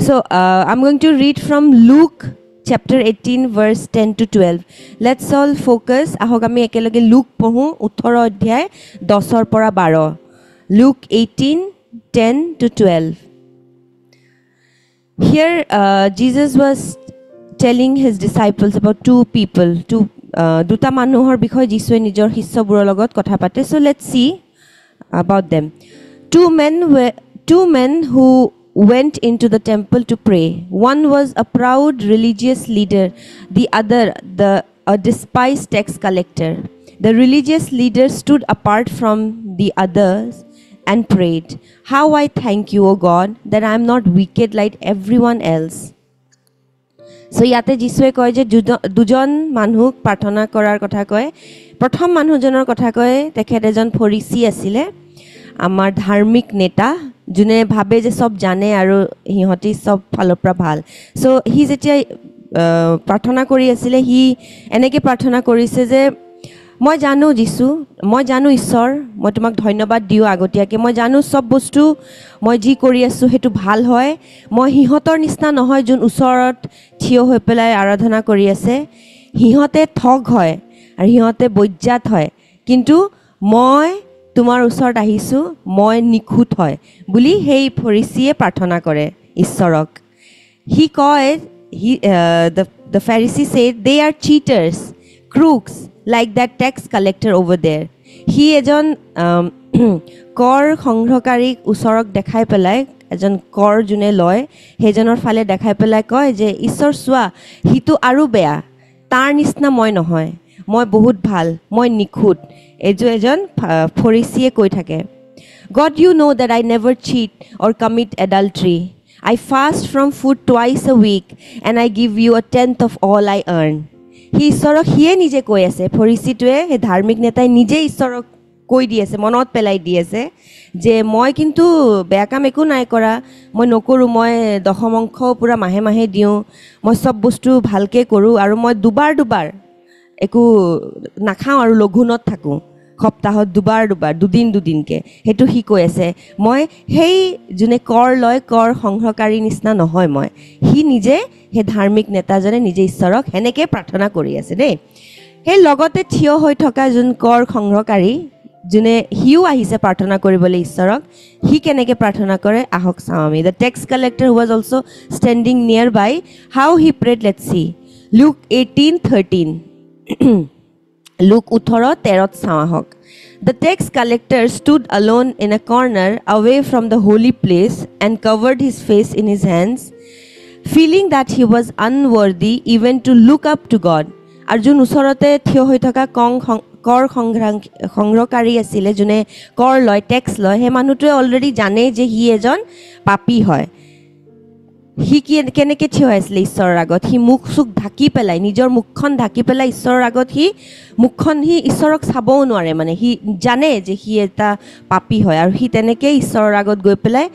So I'm going to read from Luke chapter 18 verse 10 to 12. Let's all focus. Ahok ami ekeloge Luke pohu 18 অধ্যায় 10 ৰ পৰা 12. Luke 18 10 to 12. Here Jesus was telling his disciples about two people, দুটা মানুহৰ বিষয়ে যিশুৱে নিজৰ শিষ্যবোৰৰ লগত কথা পাতে. So let's see about them. Two men who went into the temple to pray. One was a proud religious leader, the other a despised tax collector. The religious leader stood apart from the others and prayed, "How I thank you, O God, that I am not wicked like everyone else." So yate jisue koy je dujon manhuk prarthona korar kotha koy. Prothom manhujonor kotha koy tekhet ejon Pharisee asile, amar dharmik neta june bhabe je sob jane aru hihoti sob phalor pra bhal. So he jetia prarthona kori asile, he eneke prarthona korise je মই জানো যিশু, মই জানো ঈশ্বৰ, মই তোমাক ধন্যবাদ দিও আগতীয়াকে, মই জানো সব বস্তু মই যি কৰি আছো হেতু ভাল হয়, মই হিহতৰ নিচিনা নহয় যোন ওচৰত থিয় হৈ পেলাই আৰাধনা কৰি আছে, হিহতে ঠগ হয় আৰু হিহতে বৈজ্ঞাত হয়, কিন্তু মই তোমাৰ ওচৰত আহিছো, মই নিখুত হয় বুলি সেই ফৰিসীয়ে প্ৰাৰ্থনা কৰে ঈশ্বৰক. He কয়, the Pharisee said, they are cheaters, crooks, like that tax collector over there. He ejon kor সংগ্ৰহকাৰীক ওচৰক দেখাই পেলাই, এজন কৰ জুনে লয় হেজনৰ ফালে দেখাই পেলাই কয় যে ঈশ্বৰ চোৱা, হিটো আৰু বেয়া, তাৰ নিচিনা মই নহয়, মই বহুত ভাল, মই নিখুত, এজন ফৰিসীয়ে কৈ থাকে. God, you know that I never cheat or commit adultery. I fast from food twice a week and I give you a tenth of all I earn. He ঈশ্বৰক হিয়ে নিজে কৈ আছে, ফৰিসীটোৱে সেই ধাৰ্মিক নেতাই নিজে ঈশ্বৰক কৈ দি আছে, মনত পেলাই দি আছে যে মই কিন্তু বেয়া কাম একো নাই কৰা, মই নকৰোঁ, মই দশমাংশ পুৰা মাহে মাহে দিওঁ, মই সব বস্তু ভালকৈ কৰোঁ আৰু মই দুবাৰ একো নাখাওঁ আৰু লঘোণত থাকোঁ, সপ্তাহত দুবাৰ দুদিনকৈ, সেইটো সি কৈ আছে. মই সেই যোনে কৰ লয় কৰ সংগ্ৰহকাৰী নিচিনা নহয়, মই সি নিজে সেই ধাৰ্মিক নেতাজনে নিজে ঈশ্বৰক সেনেকে প্ৰাৰ্থনা কৰি আছে দেই. সেই লগতে থিয় হৈ থকা যোন কৰ সংগ্ৰহকাৰী যোনে সিও আহিছে প্ৰাৰ্থনা কৰিবলৈ ঈশ্বৰক, সি কেনেকৈ প্ৰাৰ্থনা কৰে আহক চাওঁ আমি. The tax collector who was also standing nearby, how he prayed, let's see. Luke 18:13. Luke 18:13 চাওঁ আহক. The tax collector stood alone in a corner away from the holy place and covered his face in his hands, feeling that he was unworthy even to look up to God. Arjun ওচৰতে থিয় হৈ থকা কৰ সংগ্ৰহকাৰী আছিলে, যোনে কৰ লয়, tax লয়, সেই মানুহটোৱে অলৰেডি জানে যে সি এজন পাপী হয়. সি কেনেকৈ থিয় হৈছিলে ঈশ্বৰৰ আগত, সি মুখ চুখ ঢাকি পেলাই, নিজৰ মুখখন ঢাকি পেলাই ঈশ্বৰৰ আগত সি ঈশ্বৰক চাবও নোৱাৰে, মানে সি জানে যে সি এটা পাপী হয় আৰু সি তেনেকৈ ঈশ্বৰৰ আগত গৈ পেলাই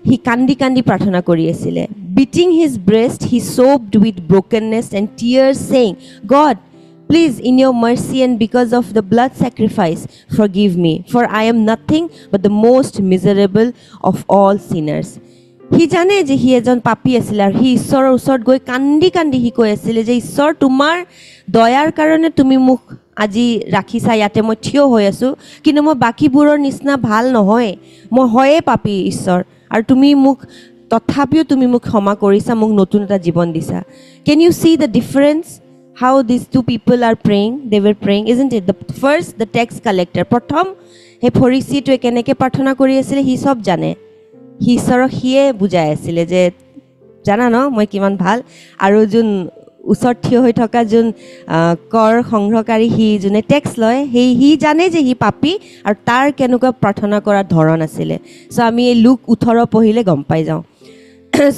সি কান্দি প্ৰাৰ্থনা কৰি আছিলে. Beating his breast, he sobbed with brokenness and tears, saying, God, please, in your mercy and because of the blood sacrifice, forgive me, for I am nothing but the most miserable of all sinners. সি জানে যে সি এজন পাপী আছিল আৰু সি ঈশ্বৰৰ ওচৰত গৈ কান্দি সি কৈ আছিলে যে ঈশ্বৰ, তোমাৰ দয়াৰ কাৰণে তুমি মোক আজি ৰাখিছা, ইয়াতে মই থিয় হৈ আছোঁ, কিন্তু মই বাকীবোৰৰ নিচিনা ভাল নহয়, মই হয়ে পাপী ঈশ্বৰ, আৰু তথাপিও তুমি মোক ক্ষমা কৰিছা, মোক নতুন এটা জীৱন দিছা. Can you see the difference how these two people are praying? They were praying, isn't it? First, the tax collector, প্ৰথম সেই ফৰিসীটোৱে কেনেকৈ প্ৰাৰ্থনা কৰি আছিলে সি সব জানে, সি ঈশ্বৰক সিয়ে বুজাই আছিলে যে জানা ন মই কিমান ভাল, আৰু যোন ওচৰত থিয় হৈ থকা যোন কৰ সংগ্ৰহকাৰী সি যোনে টেক্স লয়, সি জানে যে সি পাপী আৰু তাৰ কেনেকুৱা প্ৰাৰ্থনা কৰাৰ ধৰণ আছিলে. চ' আমি এই Luke 18 পঢ়িলে গম পাই যাওঁ.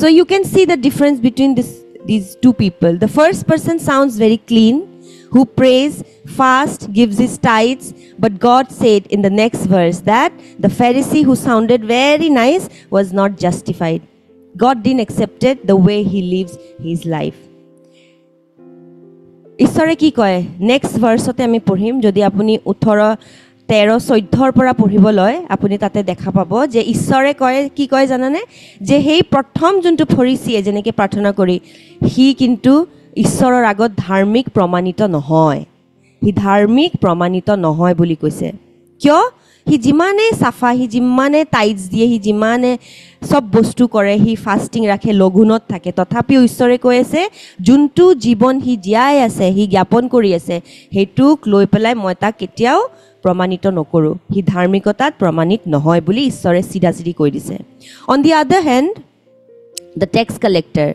So you can see the difference between these two people. The first person sounds very clean, who prays, fast, gives his tithes, but God said in the next verse that the Pharisee who sounded very nice was not justified. God didn't accept it the way he lives his life. ঈশ্বৰে কি কয় next ভাৰ্চতে আমি পঢ়িম, যদি আপুনি 18 13-14 পৰা পঢ়িবলৈ আপুনি তাতে দেখা পাব যে ঈশ্বৰে কয় কি কয় জানানে যে সেই প্ৰথম যোনটো ফৰিচীয়ে যেনেকৈ প্ৰাৰ্থনা কৰি সি কিন্তু ঈশ্বৰৰ আগত ধাৰ্মিক প্ৰমাণিত নহয় সি ধাৰ্মিক প্ৰমাণিত নহয় বুলি কৈছে কিয় সি যিমানে সাফা সি যিমানে টাইটছ দিয়ে সি যিমানে সব বস্তু কৰে সি ফাষ্টিং ৰাখে লঘুণত থাকে তথাপিও ঈশ্বৰে কৈ আছে যোনটো জীৱন সি জীয়াই আছে সি জ্ঞাপন কৰি আছে সেইটোক লৈ পেলাই মই তাক কেতিয়াও প্ৰমাণিত নকৰোঁ সি ধাৰ্মিকতাত প্ৰমাণিত নহয় বুলি ঈশ্বৰে চিধাচিধি কৈ দিছে on the other hand the tax collector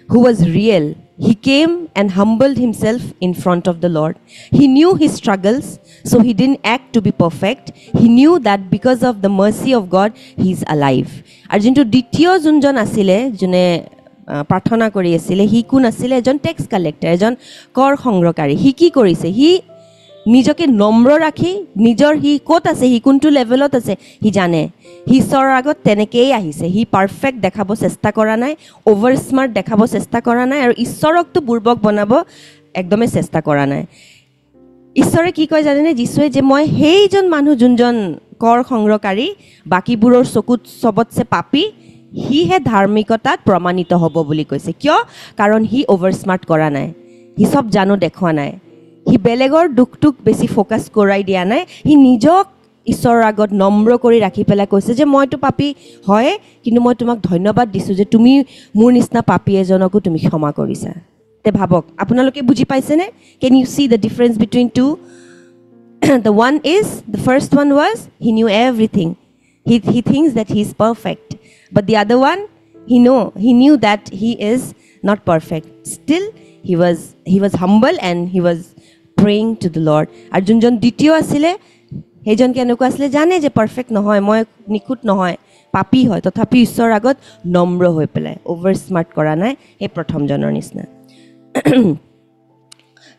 who was real, he came and humbled himself in front of the Lord. He knew his struggles, so he didn't act to be perfect. He knew that because of the mercy of God, he is alive. Ar jintu ditiyo junjon asile, june প্ৰাৰ্থনা কৰি আছিল হি কোন আছিল এজন tax collector এজন কৰ সংগ্ৰহকাৰী হি কি কৰিছে হি নিজকে নম্ৰ ৰাখি নিজৰ হি ক'ত আছে হি কোনটো লেভেলত আছে হি জানে হি ঈশ্বৰৰ আগত তেনেকেই আহিছে হি পাৰফেক্ট দেখাব চেষ্টা কৰা নাই অভাৰ স্মাৰ্ট দেখাব চেষ্টা কৰা নাই আৰু ঈশ্বৰকতো বুৰ্বক বনাব একদমে চেষ্টা কৰা নাই ঈশ্বৰে কি কয় জানেনে যিশুৱে যে মই সেইজন মানুহ যোনজন কৰ সংগ্ৰহকাৰী বাকীবোৰৰ চকুত চবতছে পাপী হিহে ধাৰ্মিকতাত প্ৰমাণিত হ'ব বুলি কৈছে কিয় কাৰণ হি অভাৰ স্মাৰ্ট কৰা নাই হি সব জানো দেখুৱা নাই হি বেলেগৰ দুখটোক বেছি ফ'কাছ কৰাই দিয়া নাই হি নিজক ঈশ্বৰৰ আগত নম্ৰ কৰি ৰাখি পেলাই কৈছে যে মইতো পাপী হয় কিন্তু মই তোমাক ধন্যবাদ দিছোঁ যে তুমি মোৰ নিচিনা পাপী এজনকো তুমি ক্ষমা কৰিছা তে ভাবক আপোনালোকে বুজি পাইছেনে can you see the difference between two the one is the first one was he knew everything he thinks that he is perfect but the other one he knew that he is not perfect still he was humble and he was praying to the Lord আর যোনজন দ্বিতীয় আছিলে সেইজন কেনেকুৱা আছিলে জানে যে perfect নহয় মই নিখুঁত নহয় পাপী হয় তথাপি ঈশ্বৰৰ আগত নম্ৰ হৈ পেলাই অভাৰ স্মাৰ্ট কৰা নাই সেই প্ৰথমজনৰ নিচিনা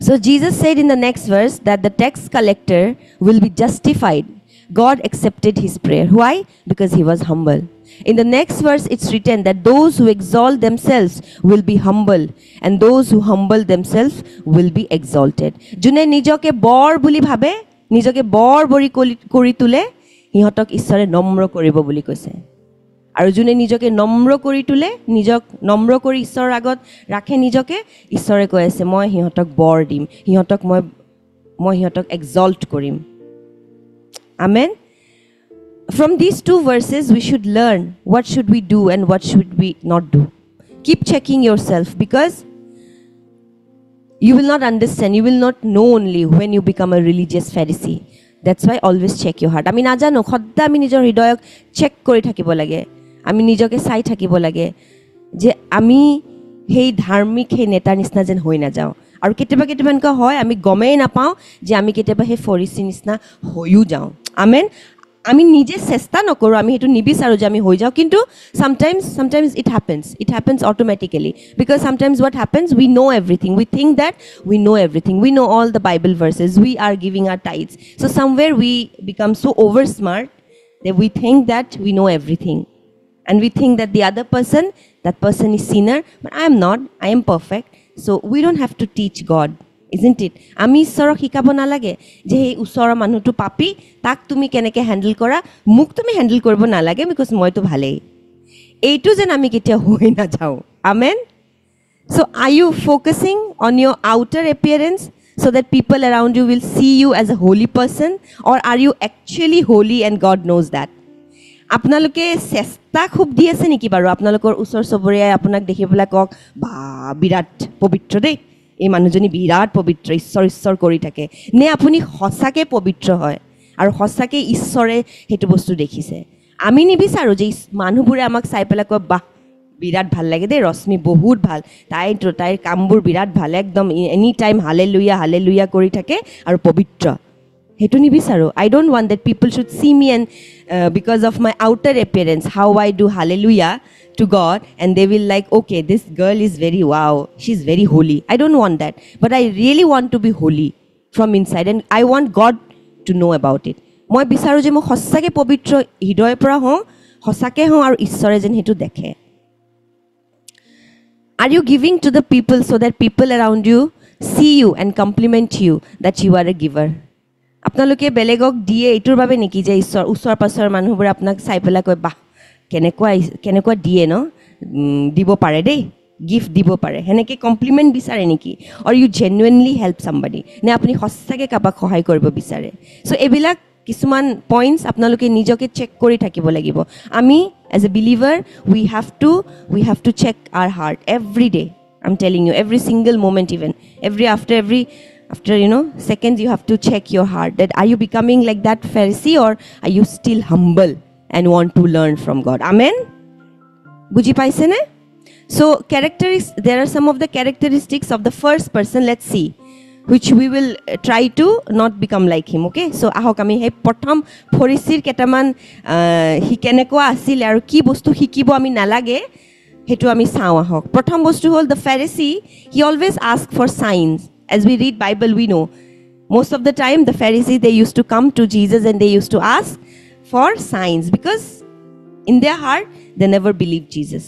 So Jesus said in the next verse that the tax collector will be justified. God accepted his prayer. Why? Because he was humble. In the next verse it's written that those who exalt themselves will be humble and those who humble themselves will be exalted. June nijoke bor buli bhabe nijoke bor bori kori tule hihotok ঈশ্বৰে নম্ৰ কৰিব বুলি কৈছে আৰু যোনে নিজকে নম্ৰ কৰি তোলে নিজক নম্ৰ কৰি ঈশ্বৰৰ আগত ৰাখে নিজকে ঈশ্বৰে কৈ আছে মই সিহঁতক বৰ দিম সিহঁতক মই সিহঁতক এক্সল্ট কৰিম আমেন from these two verses we should learn what should we do and what should we not do keep checking yourself because you will not understand you will not know only when you become a religious Pharisee that's why always check your heart আমি নাজানো সদা আমি নিজৰ হৃদয়ক check কৰি থাকিব লাগে আমি নিজকে চাই থাকিব লাগে যে আমি সেই ধাৰ্মিক সেই নেতাৰ নিচিনা যেন হৈ নাযাওঁ আৰু কেতিয়াবা কেতিয়াবা এনেকুৱা হয় আমি গমেই নাপাওঁ যে আমি কেতিয়াবা সেই ফৰিচী নিচিনা হৈও যাওঁ আমেন আমি নিজে চেষ্টা নকৰোঁ আমি সেইটো নিবিচাৰোঁ যে আমি হৈ যাওঁ কিন্তু sometimes it happens automatically because sometimes what happens we know everything we think that we know everything we know all the Bible verses we are giving our tithes so somewhere we become so over smart that we think that we know everything and we think that the other person that person is sinner but I am not I am perfect so we don't have to teach God isn't it আমি ঈশ্বৰক শিকাব নালাগে যে এই ওচৰৰ মানুহটো পাপী তাক তুমি কেনেকৈ হেণ্ডেল কৰা মোক তুমি হেণ্ডেল কৰিব নালাগে বিকজ মইতো ভালেই এইটো যেন আমি কেতিয়া হৈ নাযাওঁ আমেন so are you focusing on your outer appearance so that people around you will see you as a holy person or are you actually holy and God knows that আপোনালোকে চেষ্টা খুব দি আছে নেকি বাৰু আপোনালোকৰ ওচৰ চবৰীয়াই আপোনাক দেখি পেলাই কওক বা বিৰাট পবিত্ৰ দেই এই মানুহজনী বিৰাট পবিত্ৰ ঈশ্বৰ কৰি থাকে নে আপুনি সঁচাকৈ পবিত্ৰ হয় আৰু সঁচাকৈ ঈশ্বৰে সেইটো বস্তু দেখিছে আমি নিবিচাৰোঁ যে মানুহবোৰে আমাক চাই পেলাই কয় বাহ বিৰাট ভাল লাগে দেই ৰশ্মি বহুত ভাল তাইৰ কামবোৰ বিৰাট ভাল একদম এনি টাইম হালেলুয়া কৰি থাকে আৰু পবিত্ৰ সেইটো নিবিচাৰোঁ I don't want that people should see me and because of my outer appearance how I do hallelujah to God and they will like okay this girl is very wow she's very holy I don't want that but I really want to be holy from inside and I want God to know about it মই বিচাৰোঁ যে মই সঁচাকৈ পবিত্ৰ হৃদয়ৰ পৰা হওঁ সঁচাকৈ হওঁ আৰু ঈশ্বৰে যেন সেইটো দেখে Are you giving to the people so that people around you see you and compliment you that you are a giver আপোনালোকে বেলেগক দিয়ে এইটোৰ বাবে নেকি যে ওচৰ পাছৰ মানুহবোৰে আপোনাক চাই পেলাই কয় বাহ কেনেকুৱা দিয়ে ন দিব পাৰে দেই গিফ্ট দিব পাৰে হেনেকে কমপ্লিমেণ্ট বিচাৰে নেকি অৰ ইউ জেনুইনলি হেল্প সামবডি নে আপুনি সঁচাকৈ কাবাক সহায় কৰিব বিচাৰে সো এইবিলাক কিছুমান পইণ্টছ আপোনালোকে নিজকে চেক কৰি থাকিব লাগিব আমি as a believer we have to check our heart every day I am telling you every single moment even after seconds you have to check your heart that are you becoming like that Pharisee or are you still humble and want to learn from God amen buji paise ne so there are some of the characteristics of the first person let's see which we will try to not become like him okay so ahok ami he prothom Pharisee ketaman hi kenekwa asil aru ki bostu hikibo ami nalage hetu ami sao ahok prothom bostu hol the Pharisee he always ask for signs. As we read Bible, we know most of the time the Pharisees they used to come to Jesus and they used to ask for signs because in their heart they never believed Jesus.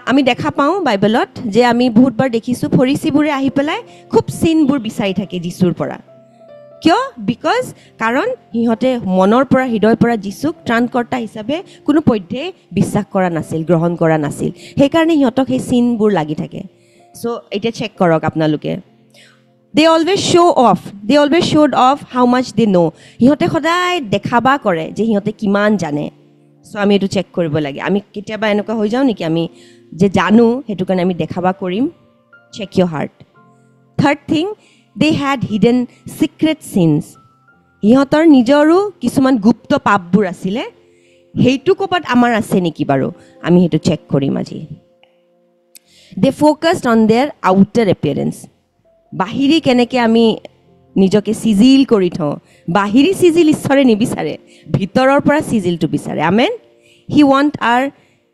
আমি দেখা পাওঁ বাইবেলত যে আমি বহুতবাৰ দেখিছোঁ ফৰিচীবোৰে আহি পেলাই খুব চিনবোৰ বিচাৰি থাকে যীশুৰ পৰা কিয় বিকজ কাৰণ সিহঁতে মনৰ পৰা হৃদয়ৰ পৰা যীশুক ত্ৰাণকৰ্তা হিচাপে কোনো পধ্যে বিশ্বাস কৰা নাছিল গ্ৰহণ কৰা নাছিল সেইকাৰণে সিহঁতক সেই চিনবোৰ লাগি থাকে so এটা চেক কৰক আপোনালোকে they always showed off how much they know সিহঁতে সদায় দেখাবা কৰে যে সিহঁতে কিমান জানে so আমি এটো চেক কৰিব লাগে আমি কেতিয়াবা এনেকুৱা হৈ যাও নেকি আমি যে জানো হেতু কাৰণে আমি দেখাবা কৰিম check your heart third thing they had hidden secret sins সিহঁতৰ নিজৰো কিছুমান গুপ্ত পাপবোৰ আছিলে হেইটো কপত আমাৰ আছে নেকি বাৰু আমি হেতু চেক কৰিম আজি they focused on their outer appearance bahiri keneke ami nijoke sizzle kori thau bahiri sizzle ishore nibisare bhitoror pora sizzle to bisare amen he want our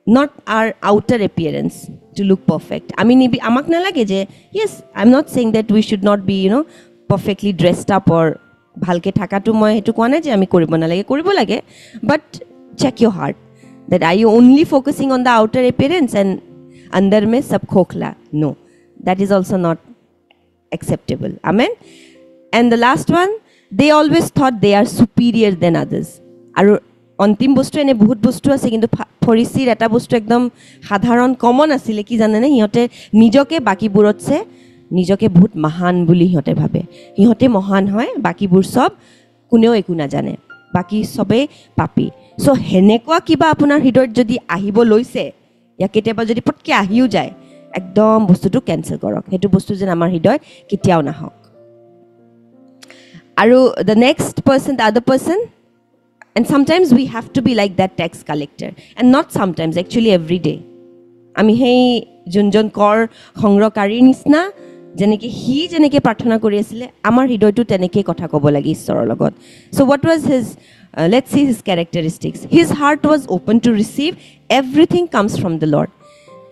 not our outer appearance to look perfect ami nibi amak na lage je yes I'm not saying that we should not be perfectly dressed up or bhalke thaka to moi hetu koa na je ami koribo lage but check your heart that are you only focusing on the outer appearance and अंदर में सब खोखला no that is also not acceptable amen and the last one they always thought they are superior than others aru antim bostu ene bahut bostu ase kintu Pharisee eta bostu ekdom sadharon common asile ki janane hiyote nijoke baki burotse nijoke bahut mahan buli hiyote bhabe hiyote mahan hoy baki bur sob kuneo eku na jane baki sobe papi so henekwa kiba apunar hidot jodi ahibo loise या केতিয়াবা যদি পটকে আহিও যায় একদম বস্তুটো cancel কৰক হেতু বস্তু যেন আমাৰ হৃদয় কেতিয়াও নাহক আৰু the next person the other person and sometimes we have to be like that tax collector and not sometimes actually every day আমি হেই জুনজন কৰ সংগ্ৰহকাৰীৰ নিচিনা যেনেকে প্ৰাৰ্থনা কৰি আছিলে আমাৰ হৃদয়টো তেনেকে কথা ক'ব লাগি ঈশ্বৰৰ লগত so what was his let's see his characteristics his heart was open to receive everything comes from the Lord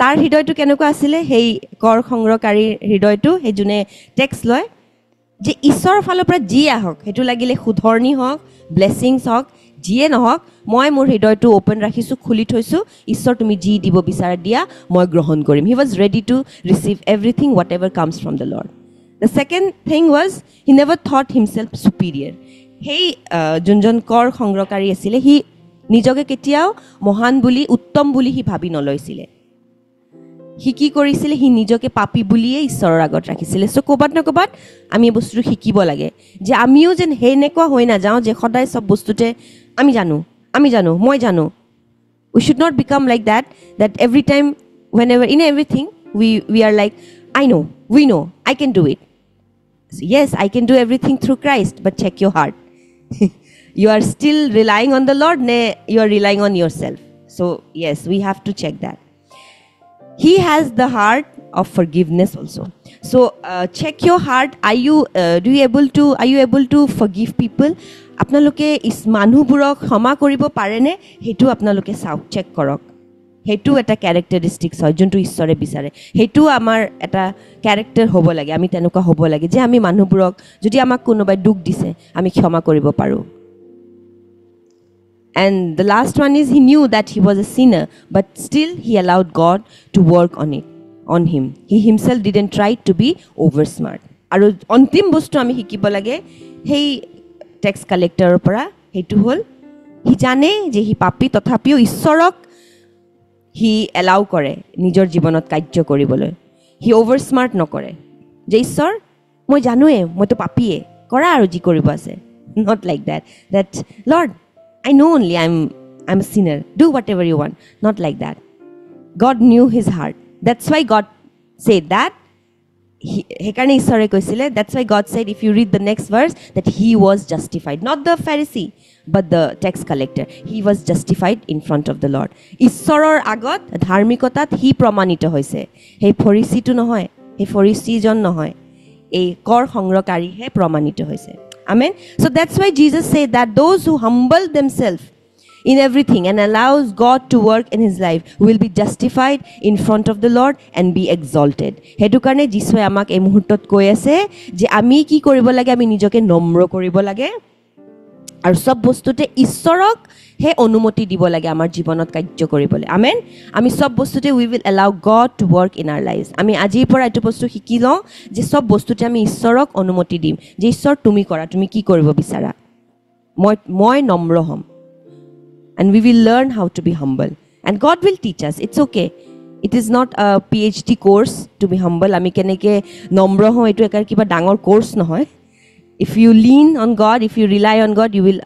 tar hridoy tu keneko asile hei kor khongrokari hridoy tu he june tax loy je ishor falor pora ji ahok hetu lagile khudhorni hok blessings hok jiye নহক মই মোৰ হৃদয়টো open ৰাখিছো খুলি থৈছো ঈশ্বৰ তুমি G দিব বিচাৰা দিয়া মই গ্ৰহণ কৰিম he was ready to receive everything whatever comes from the Lord the second thing was he never thought himself superior hey junjon kor khongrokari asile he নিজকে কেতিয়াও মহান বুলি উত্তম বুলি হি ভাবি নলৈছিলে হি কি কৰিছিলে হি নিজকে পাপী বুলিয়ে ঈশ্বৰৰ আগত ৰাখিছিলে সো কোবাত না কোবাত আমি এই বস্তুটো শিকিব লাগে যে আমিও যেন হেনেকুৱা হৈ না যাও যে সদায় সব বস্তুতে আমি জানো মই জানো we should not become like that every time whenever in everything we are like we know I can do it so, yes I can do everything through Christ but check your heart you are still relying on the Lord you are relying on yourself so yes we have to check that he has the heart of forgiveness also so check your heart are you able to forgive people আপোনালোকে is মানুহবোৰক ক্ষমা কৰিব পাৰেনে হেতু আপোনালোকে চাওক check কৰক হেতু এটা ক্যাৰেক্টাৰিষ্টিক্স হয় যোনটো ঈশ্বৰে বিচাৰে হেতু আমাৰ এটা ক্যাৰেক্টাৰ হ'ব লাগে আমি তেনেকুৱা হ'ব লাগে যে আমি মানুহবোৰক যদি আমাক কোনোবাই দুখ দিছে আমি ক্ষমা কৰিব পাৰো and the last one is he knew that he was a sinner but still he allowed God to work on him he himself didn't try to be over smart আৰু অন্তিম বস্তু আমি শিকিব লাগে সেই টেক্স কালেক্টৰৰ পৰা, সেইটো হ'ল সি জানে যে সি পাপী, তথাপিও ঈশ্বৰক সি এলাউ কৰে নিজৰ জীৱনত কাৰ্য কৰিবলৈ। সি অভাৰ স্মাৰ্ট নকৰে যে ঈশ্বৰ মই জানোৱে মইতো পাপীয়ে, কৰা আৰু যি কৰিব আছে। Not like that Lord I know only I am a sinner, do whatever you want, not like that. God knew his heart, that's why God said that. সেইকাৰণে ঈশ্বৰে কৈছিলে, that's why God said, if you read the next verse, that he was justified, not the Pharisee but the tax collector. He was justified in front of the Lord. ঈশ্বৰৰ আগত ধাৰ্মিকতাত সি প্ৰমাণিত হৈছে। সেই ফৰিচীটো নহয়, সেই ফৰিচীজন নহয়, এই কৰ সংগ্ৰহকাৰীহে প্ৰমাণিত হৈছে। Amen. So that's why Jesus said that those who humble themselves in everything and allows God to work in his life will be justified in front of the Lord and be exalted. হেতু কাৰণে যিশুৱে আমাক এই মুহূৰ্তত কৈ আছে যে আমি কি কৰিব লাগে, আমি নিজকে নম্ৰ কৰিব লাগে আৰু সব বস্তুতে ঈশ্বৰক হে অনুমতি দিব লাগে আমাৰ জীৱনত কাৰ্য কৰিবলৈ। আমেন। আমি সব বস্তুতে we will allow God to work in our lives. আমি আজিৰ পৰা এইটো বস্তু শিকি লওঁ যে সব বস্তুতে আমি ঈশ্বৰক অনুমতি দিম যে ঈশ্বৰ তুমি কৰা, তুমি কি কৰিব বিচাৰা, মই নম্ৰ হ'ম। And we will learn how to be humble. And God will teach us. It's okay. It is not a PhD course to be humble. আমি কেনেকৈ নম্ৰ হওঁ এইটো একাৰ কিবা ডাঙৰ কোৰ্স নহয়। If you lean on God, if you rely on God, you will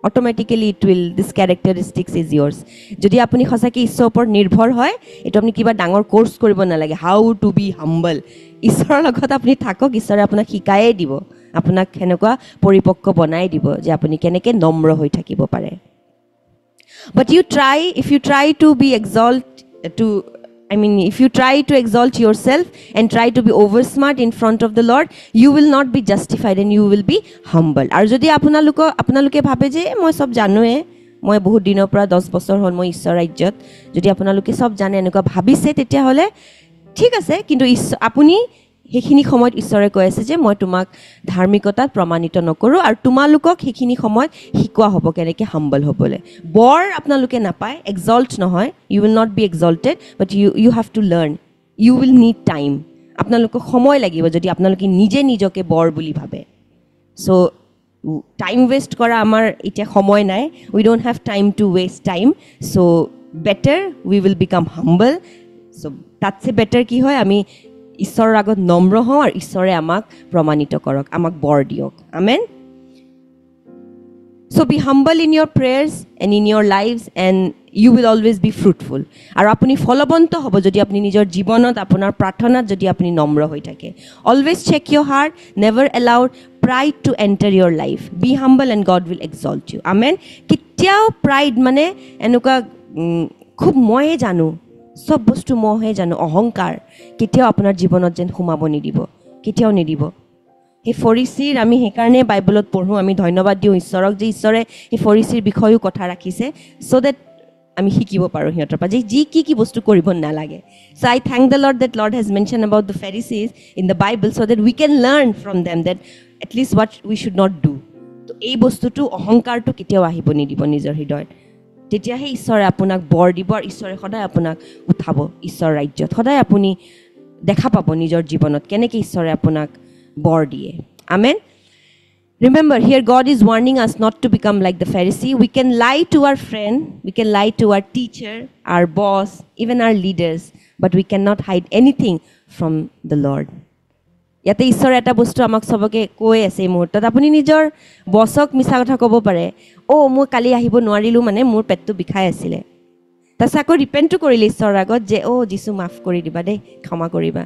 automatically this characteristics is yours. যদি আপুনি সঁচাকৈ ঈশ্বৰৰ ওপৰত নিৰ্ভৰ হয়, এইটো আপুনি কিবা ডাঙৰ কোৰ্স কৰিব নালাগে, how to be humble. ঈশ্বৰৰ লগত আপুনি থাকক, ঈশ্বৰে আপোনাক শিকায়ে দিব, আপোনাক সেনেকুৱা পৰিপক্ক বনাই দিব যে আপুনি কেনেকৈ নম্ৰ হৈ থাকিব পাৰে। But if you try to be if you try to exalt yourself and try to be over smart in front of the Lord, you will not be justified and you will be humble. আৰু যদি আপোনালোকে ভাবে যে মই সব জানোৱে, মই বহুত দিনৰ পৰা 10 বছৰ হ'ল মই ঈশ্বৰ ৰাজ্যত, যদি আপোনালোকে সব জানে এনেকুৱা ভাবিছে, তেতিয়াহ'লে ঠিক আছে, কিন্তু আপুনি সেইখিনি সময়ত ঈশ্বৰে কৈ আছে যে মই তোমাক ধাৰ্মিকতাত প্ৰমাণিত নকৰোঁ আৰু তোমালোকক সেইখিনি সময়ত শিকোৱা হ'ব কেনেকৈ হাম্বল হ'বলৈ। বৰ আপোনালোকে নাপায়, এক্সল্ট নহয়, you will not be exalted, but you have to learn, you will need time. আপোনালোকক সময় লাগিব যদি আপোনালোকে নিজকে বৰ বুলি ভাবে। চ' টাইম ৱেষ্ট কৰা আমাৰ এতিয়া সময় নাই, we don't have time to waste time. So' better we will become humble. So' that's better কি হয়, আমি ঈশ্বৰৰ আগত নম্ৰ হওঁ আৰু ঈশ্বৰে আমাক প্ৰমাণিত কৰক, আমাক বৰ দিয়ক। আমেন। So be humble in your prayers and in your lives and you will always be fruitful. আৰু আপুনি ফলৱন্ত হ'ব যদি আপুনি নিজৰ জীৱনত, আপোনাৰ প্ৰাৰ্থনাত যদি আপুনি নম্ৰ হৈ থাকে। Always check your heart, never allow pride to enter your life. Be humble and God will exalt you. Amen. কেতিয়াও pride মানে এনেকুৱা খুব ময়ে জানো, সব বস্তু মহে জানো, অহংকাৰ কেতিয়াও আপোনাৰ জীৱনত যেন সোমাব নিদিব, কেতিয়াও নিদিব। সেই ফৰিচীৰ আমি সেইকাৰণে বাইবলত পঢ়োঁ, আমি ধন্যবাদ দিওঁ ঈশ্বৰক যে ঈশ্বৰে সেই ফৰিচীৰ বিষয়েও কথা ৰাখিছে, চ' ডেট আমি শিকিব পাৰোঁ সিহঁতৰ পৰা যে কি বস্তু কৰিব নালাগে। So' I thank the Lord that Lord has mention about the Pharisees in the Bible so' that we can learn from them that at least what we should not do. তো এই বস্তুটো অহংকাৰটো কেতিয়াও আহিব নিদিব নিজৰ হৃদয়ত। তেতিয়াহে ঈশ্বৰে আপোনাক বৰ দিব আৰু ঈশ্বৰে সদায় আপোনাক উঠাব ঈশ্বৰৰ ৰাজ্যত। সদায় আপুনি দেখা পাব নিজৰ জীৱনত কেনেকৈ ঈশ্বৰে আপোনাক বৰ দিয়ে। আমেন। Remember, here God is warning us not to become like the Pharisee. We can lie to our friend, we can lie to our teacher, our boss, even our leaders, but we cannot hide anything from the Lord. ইয়াতে ঈশ্বৰে এটা বস্তু আমাক সবকে কৈ আছে এই মুহূৰ্তত, আপুনি নিজৰ বছক মিছা কথা ক'ব পাৰে, মই কালি আহিব নোৱাৰিলোঁ মানে মোৰ পেটটো বিষাই আছিলে, তাৰপিছত আকৌ ৰিপেণ্টো কৰিলে ঈশ্বৰৰ আগত যে যিচু মাফ কৰি দিবা দেই, ক্ষমা কৰিবা।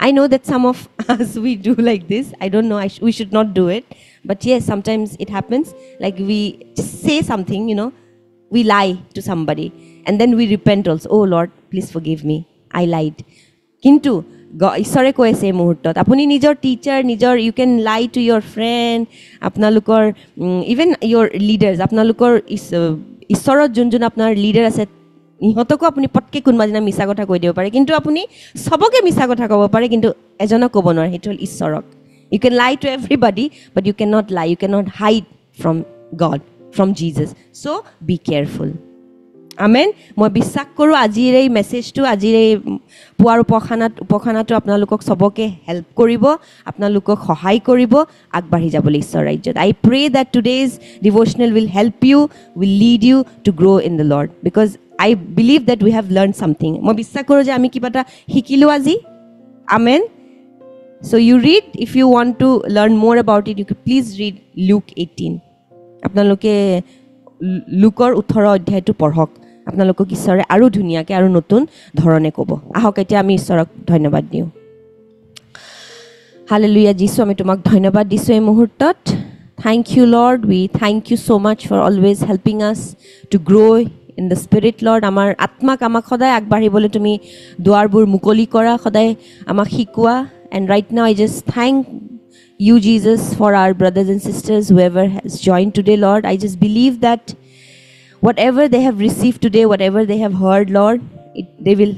I know that some of us we do like this. I don't know, we should not do it, but yes, sometimes it happens, like we just say something, we lie to somebody and then we repent also, Lord please forgive me, I lied. কিন্তু ঈশ্বৰে কৈ আছে এই মুহূৰ্তত আপুনি নিজৰ teacher, you can lie to your friend, আপোনালোকৰ even your leaders, আপোনালোকৰ ঈশ্বৰত যোন আপোনাৰ লিডাৰ আছে ইহঁতকো আপুনি পটকৈ কোনোবা দিনা মিছা কথা কৈ দিব পাৰে, কিন্তু আপুনি সবকে মিছা কথা ক'ব পাৰে, কিন্তু এজনক ক'ব নোৱাৰে, সেইটো হ'ল ঈশ্বৰক। You can lie to everybody, but you cannot lie, you cannot hide from God, from Jesus. So be careful. আমেন মই বিশ্বাস কৰোঁ আজিৰ এই মেছেজটো আজিৰ এই পুৱাৰ উপখানাটো আপোনালোকক সবকে হেল্প কৰিব আপোনালোকক সহায় কৰিব আগবাঢ়ি যাবলৈ ঈশ্বৰ ৰাজ্যত I pray that today's devotional will help you will lead you to grow' in the Lord because I believe that we have learned something. মই বিশ্বাস কৰোঁ যে আমি কিবা এটা শিকিলোঁ আজি আমেন so you read if you want to learn more about it you could please read Luke 18 আপোনালোকে লুকৰ 18 অধ্যায়টো পঢ়ক আপোনালোকক ঈশ্বৰে আৰু ধুনীয়াকৈ আৰু নতুন ধৰণে ক'ব আহক এতিয়া আমি ঈশ্বৰক ধন্যবাদ দিওঁ হালেলুয়া যীশু আমি তোমাক ধন্যবাদ দিছোঁ এই মুহূৰ্তত thank you Lord we thank you so much for always helping us to grow in the spirit Lord আমাৰ আত্মাক আমাক সদায় আগবাঢ়িবলৈ তুমি দুৱাৰবোৰ মুকলি কৰা সদায় আমাক শিকোৱা and right now I just thank you Jesus for our brothers and sisters whoever has joined today Lord I just believe that whatever they have received today whatever they have heard Lord they will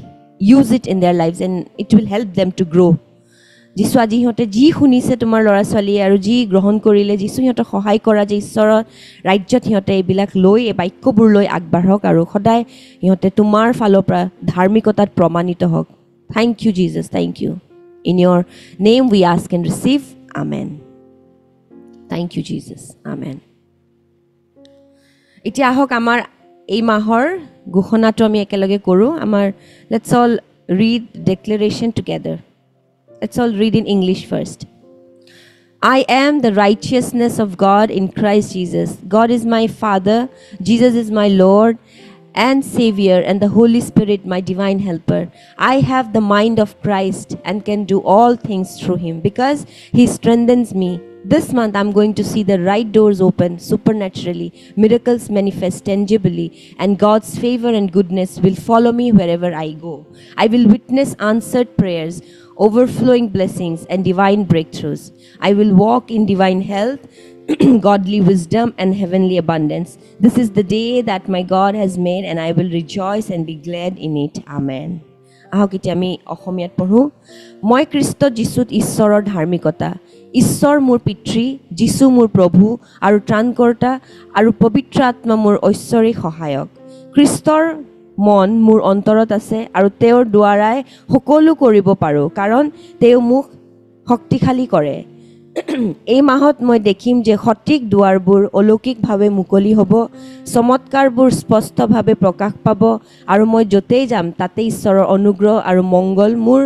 use it in their lives and it will help them to grow যিশু আজি সিহঁতে যি শুনিছে তোমাৰ ল'ৰা ছোৱালীয়ে আৰু যি গ্ৰহণ কৰিলে যিশু সিহঁতক সহায় কৰা যে ঈশ্বৰৰ ৰাজ্যত সিহঁতে এইবিলাক লৈ এই বাক্যবোৰ লৈ আগবাঢ়ক আৰু সদায় সিহঁতে তোমাৰ ফালৰ পৰা ধাৰ্মিকতাত প্ৰমাণিত হওক thank you Jesus thank you in your name we ask and receive amen thank you Jesus amen এতিয়া আহক আমাৰ এই মাহৰ ঘোষণাটো আমি একেলগে কৰোঁ আমাৰ let's all read declaration together Let's all read in English first. I am the righteousness of God in Christ Jesus. God is my Father, Jesus is my Lord and Savior, and the Holy Spirit my divine helper. I have the mind of Christ and can do all things through him because he strengthens me. This month I'm going to see the right doors open supernaturally, miracles manifest tangibly, and God's favor and goodness will follow me wherever I go. I will witness answered prayers, overflowing blessings and divine breakthroughs. I will walk in divine health, godly wisdom and heavenly abundance. This is the day that my God has made and I will rejoice and be glad in it. Amen. আহক এতিয়া আমি অসমীয়াত পঢ়োঁ মই খ্ৰীষ্ট যীশুত ঈশ্বৰৰ ধাৰ্মিকতা ঈশ্বৰ মোৰ পিতৃ যীশু মোৰ প্ৰভু আৰু ত্ৰাণকৰ্তা আৰু পবিত্ৰ আত্মা মোৰ ঐশ্বৰিক সহায়ক খ্ৰীষ্টৰ মন মোৰ অন্তৰত আছে আৰু তেওঁৰ দ্বাৰাই সকলো কৰিব পাৰোঁ কাৰণ তেওঁ মোক শক্তিশালী কৰে এই মাহত মই দেখিম যে সঠিক দুৱাৰবোৰ অলৌকিকভাৱে মুকলি হ'ব চমৎকাৰবোৰ স্পষ্টভাৱে প্ৰকাশ পাব আৰু মই য'তেই যাম তাতে ঈশ্বৰৰ অনুগ্ৰহ আৰু মংগল মোৰ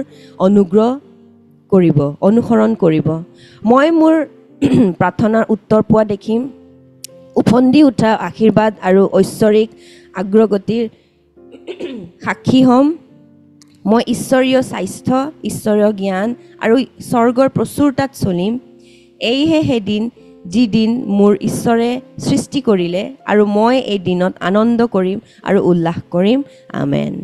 অনুসৰণ কৰিব মই মোৰ প্ৰাৰ্থনাৰ উত্তৰ পোৱা দেখিম উফন্দি উঠা আশীৰ্বাদ আৰু ঐশ্বৰিক অগ্ৰগতিৰ সাক্ষী হ'ম মই ঈশ্বৰীয় স্বাস্থ্য ঈশ্বৰীয় জ্ঞান আৰু স্বৰ্গৰ প্ৰচুৰতাত চলিম এইহে সেইদিন যিদিন মোৰ ঈশ্বৰে সৃষ্টি কৰিলে আৰু মই এই দিনত আনন্দ কৰিম আৰু উল্লাস কৰিম আমেন